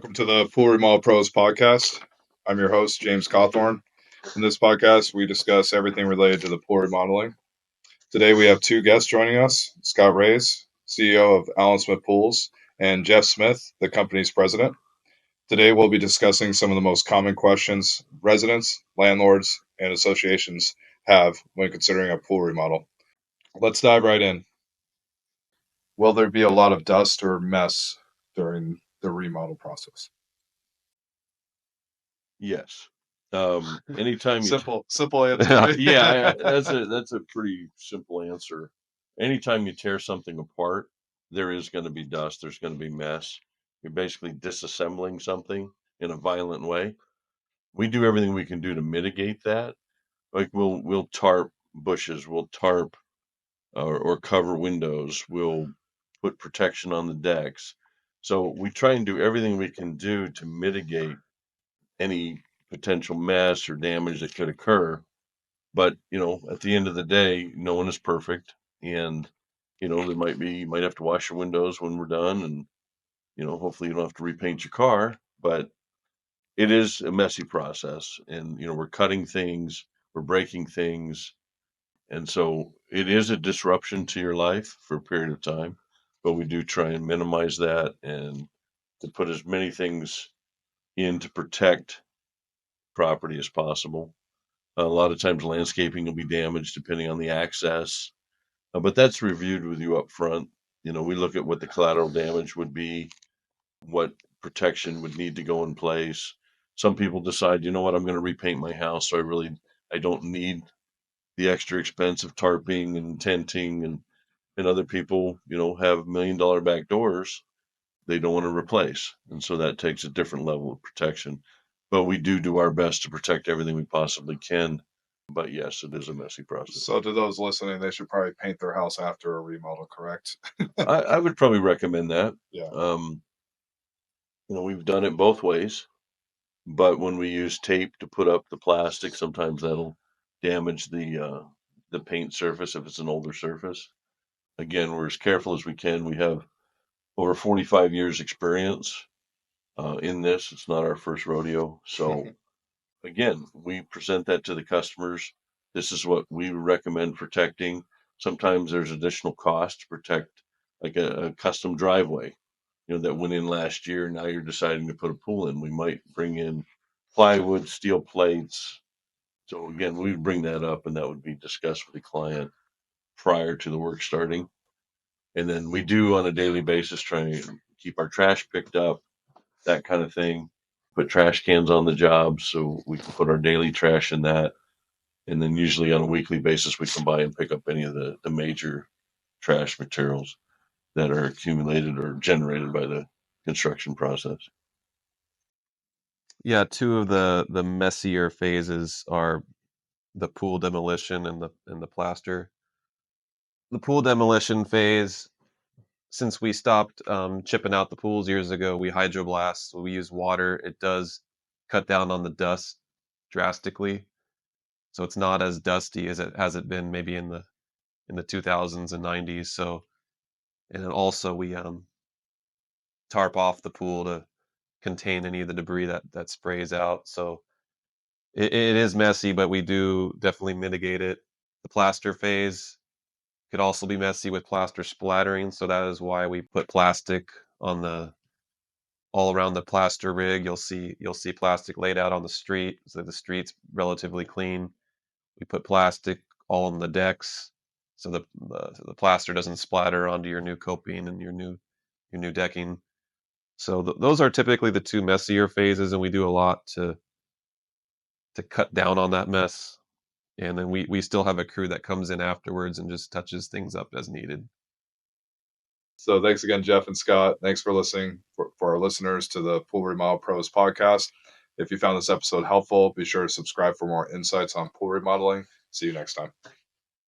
Welcome to the Pool Remodel Pros podcast. I'm your host, James Cawthorn. In this podcast, we discuss everything related to the pool remodeling. Today, we have two guests joining us, Scott Raze, CEO of Allen Smith Pools, and Jeff Smith, the company's president. Today, we'll be discussing some of the most common questions residents, landlords, and associations have when considering a pool remodel. Let's dive right in. Will there be a lot of dust or mess during the remodel process? Yes. Anytime you Simple answer. yeah, that's a pretty simple answer. Anytime you tear something apart, there is going to be dust. There's going to be mess. You're basically disassembling something in a violent way. We do everything we can do to mitigate that. Like we'll tarp bushes, we'll tarp or cover windows, we'll put protection on the decks. So we try and do everything we can do to mitigate any potential mess or damage that could occur. But, at the end of the day, no one is perfect. And, you might have to wash your windows when we're done. And, hopefully you don't have to repaint your car. But it is a messy process. And, we're cutting things, we're breaking things. And so it is a disruption to your life for a period of time. But we do try and minimize that and to put as many things in to protect property as possible. A lot of times landscaping will be damaged depending on the access, but that's reviewed with you up front. We look at what the collateral damage would be, what protection would need to go in place. Some people decide, you know what, I'm going to repaint my house, so I don't need the extra expense of tarping and tenting, and other people, have $1 million back doors they don't want to replace, and so that takes a different level of protection. But we do our best to protect everything we possibly can. But yes, it is a messy process. So to those listening, they should probably paint their house after a remodel, correct? I would probably recommend that. Yeah. We've done it both ways, but when we use tape to put up the plastic, sometimes that'll damage the paint surface if it's an older surface. Again, we're as careful as we can. We have over 45 years experience in this. It's not our first rodeo. So again, we present that to the customers. This is what we recommend protecting. Sometimes there's additional cost to protect, like a custom driveway, that went in last year. Now you're deciding to put a pool in. We might bring in plywood, steel plates. So again, we would bring that up and that would be discussed with the client prior to the work starting. And then we do on a daily basis try and keep our trash picked up, that kind of thing. Put trash cans on the job so we can put our daily trash in that. And then usually on a weekly basis, we come by and pick up any of the major trash materials that are accumulated or generated by the construction process. Yeah, two of the messier phases are the pool demolition and the plaster. The pool demolition phase, since we stopped chipping out the pools years ago, we hydroblast, so we use water. It does cut down on the dust drastically, so it's not as dusty as it has been maybe in the 2000s and 90s. So, and then also we tarp off the pool to contain any of the debris that sprays out. So it is messy, but we do definitely mitigate it. The plaster phase could also be messy with plaster splattering, so that is why we put plastic on all around the plaster rig. You'll see plastic laid out on the street, so the street's relatively clean. We put plastic all on the decks, so the plaster doesn't splatter onto your new coping and your new decking. So those are typically the two messier phases, and we do a lot to cut down on that mess. And then we still have a crew that comes in afterwards and just touches things up as needed. So thanks again, Jeff and Scott. Thanks for listening for our listeners to the Pool Remodel Pros podcast. If you found this episode helpful, be sure to subscribe for more insights on pool remodeling. See you next time.